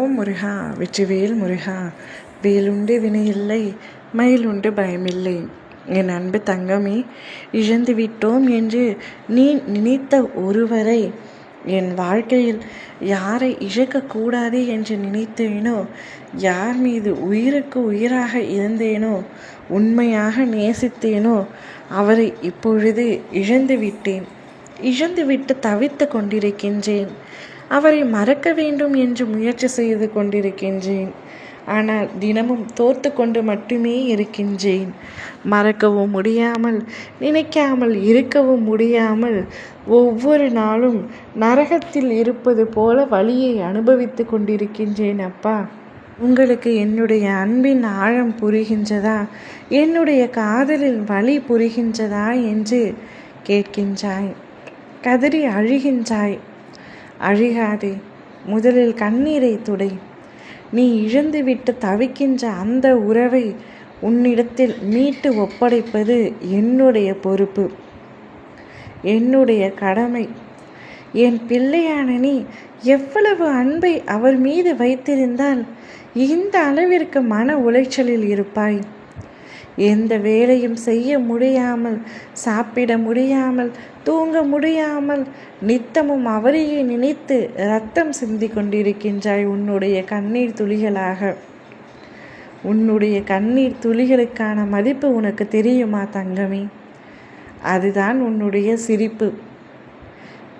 ஓம் முருகா வெற்றிவேல் முருகா. வேலுண்டு வினையில்லை, மயிலுண்டு பயமில்லை. என் அன்பு தங்கமே, இழந்து விட்டோம் என்று நீ நினைத்த ஒருவரை என் வாழ்க்கையில் யாரை இழக்கக்கூடாது என்று நினைத்தேனோ, யார் மீது உயிருக்கு உயிராக இருந்தேனோ, உண்மையாக நேசித்தேனோ, அவரை இப்பொழுது இழந்து விட்டேன். இழந்துவிட்டு தவித்து கொண்டிருக்கின்றேன். அவரை மறக்க வேண்டும் என்று முயற்சி செய்து கொண்டிருக்கின்றேன். ஆனால் தினமும் தோர்த்து கொண்டு மட்டுமே இருக்கின்றேன். மறக்கவும் முடியாமல், நினைக்காமல் இருக்கவும் முடியாமல், ஒவ்வொரு நாளும் நரகத்தில் இருப்பது போல வலியை அனுபவித்து கொண்டிருக்கின்றேன். அப்பா, உங்களுக்கு என்னுடைய அன்பின் ஆழம் புரிகின்றதா, என்னுடைய காதலில் வலி புரிகின்றதா என்று கேட்கின்றாய். கதறி அழுகின்றாய். அழுகாதே, முதலில் கண்ணீரை துடை. நீ இழந்துவிட்டு தவிக்கின்ற அந்த உறவை உன்னிடத்தில் மீட்டு ஒப்படைப்பது என்னுடைய பொறுப்பு, என்னுடைய கடமை. என் பிள்ளையான நீ எவ்வளவு அன்பை அவர் மீது வைத்திருந்தால் இந்த அளவிற்கு மன உளைச்சலில் இருப்பாய்? எந்த வேலையும் செய்ய முடியாமல், சாப்பிட முடியாமல், தூங்க முடியாமல், நித்தமும் அவரையே நினைத்து இரத்தம் சிந்தி கொண்டிருக்கின்றாய் உன்னுடைய கண்ணீர் துளிகளாக. உன்னுடைய கண்ணீர் துளிகளுக்கான மதிப்பு உனக்கு தெரியுமா தங்கமே? அதுதான் உன்னுடைய சிரிப்பு.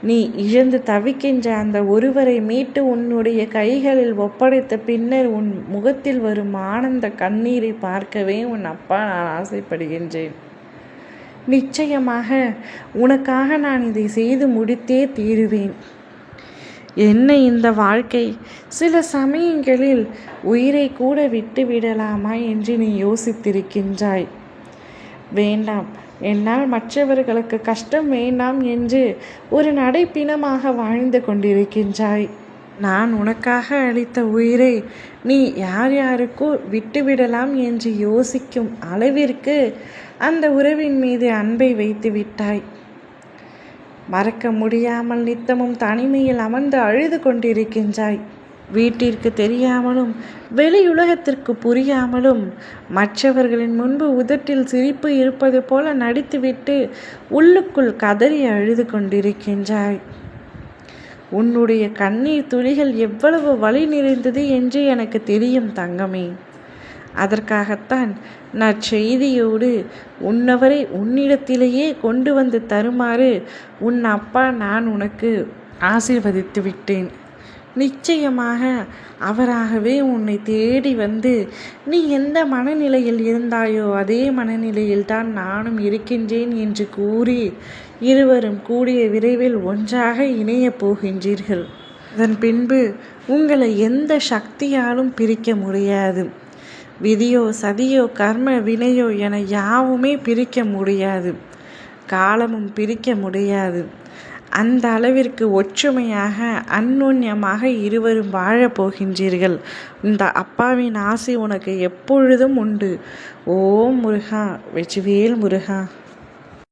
நீ இழந்து தவிக்கின்ற அந்த ஒருவரை மீட்டு உன்னுடைய கைகளில் ஒப்படைத்த பின்னர் உன் முகத்தில் வரும் ஆனந்த கண்ணீரை பார்க்கவே உன் அப்பா நான் ஆசைப்படுகின்றேன். நிச்சயமாக உனக்காக நான் இதை செய்து முடித்தே தீருவேன். என்ன இந்த வாழ்க்கை, சில சமயங்களில் உயிரை கூட விட்டு விடலாமா என்று நீ யோசித்திருக்கின்றாய். வேண்டாம், என்னால் மற்றவர்களுக்கு கஷ்டம் வேண்டாம் என்று ஒரு நடைப்பிணமாக வாழ்ந்து கொண்டிருக்கின்றாய். நான் உனக்காக அளித்த உயிரை நீ யார் யாருக்கோ விட்டுவிடலாம் என்று யோசிக்கும் அளவிற்கு அந்த உறவின் மீது அன்பை வைத்து விட்டாய். மறக்க முடியாமல் நித்தமும் தனிமையில் அமர்ந்து அழுது கொண்டிருக்கின்றாய். வீட்டிற்கு தெரியாமலும் வெளியுலகத்திற்கு புரியாமலும் மற்றவர்களின் முன்பு உதட்டில் சிரிப்பு இருப்பது போல நடித்துவிட்டு உள்ளுக்குள் கதறி அழுது கொண்டிருக்கின்றாய். உன்னுடைய கண்ணீர் துளிகள் எவ்வளவு வலி நிறைந்தது என்று எனக்கு தெரியும் தங்கமே. அதற்காகத்தான் நற்செய்தியோடு உன்னவரை உன்னிடத்திலேயே கொண்டு வந்து தருமாறு உன் அப்பா நான் உனக்கு ஆசீர்வதித்து விட்டேன். நிச்சயமாக அவராகவே உன்னை தேடி வந்து நீ எந்த மனநிலையில் இருந்தாயோ அதே மனநிலையில் தான் நானும் இருக்கின்றேன் என்று கூறி இருவரும் கூடிய விரைவில் ஒன்றாக இணையப் போகின்றீர்கள். அதன் பின்பு உங்களை எந்த சக்தியாலும் பிரிக்க முடியாது. விதியோ சதியோ கர்ம வினையோ என யாவுமே பிரிக்க முடியாது. காலமும் பிரிக்க முடியாது. அந்த அளவிற்கு ஒற்றுமையாக அந்யோன்யமாக இருவரும் வாழப் போகின்றீர்கள். இந்த அப்பாவின் ஆசை உனக்கு எப்பொழுதும் உண்டு. ஓம் முருகா வெற்றிவேல் முருகா.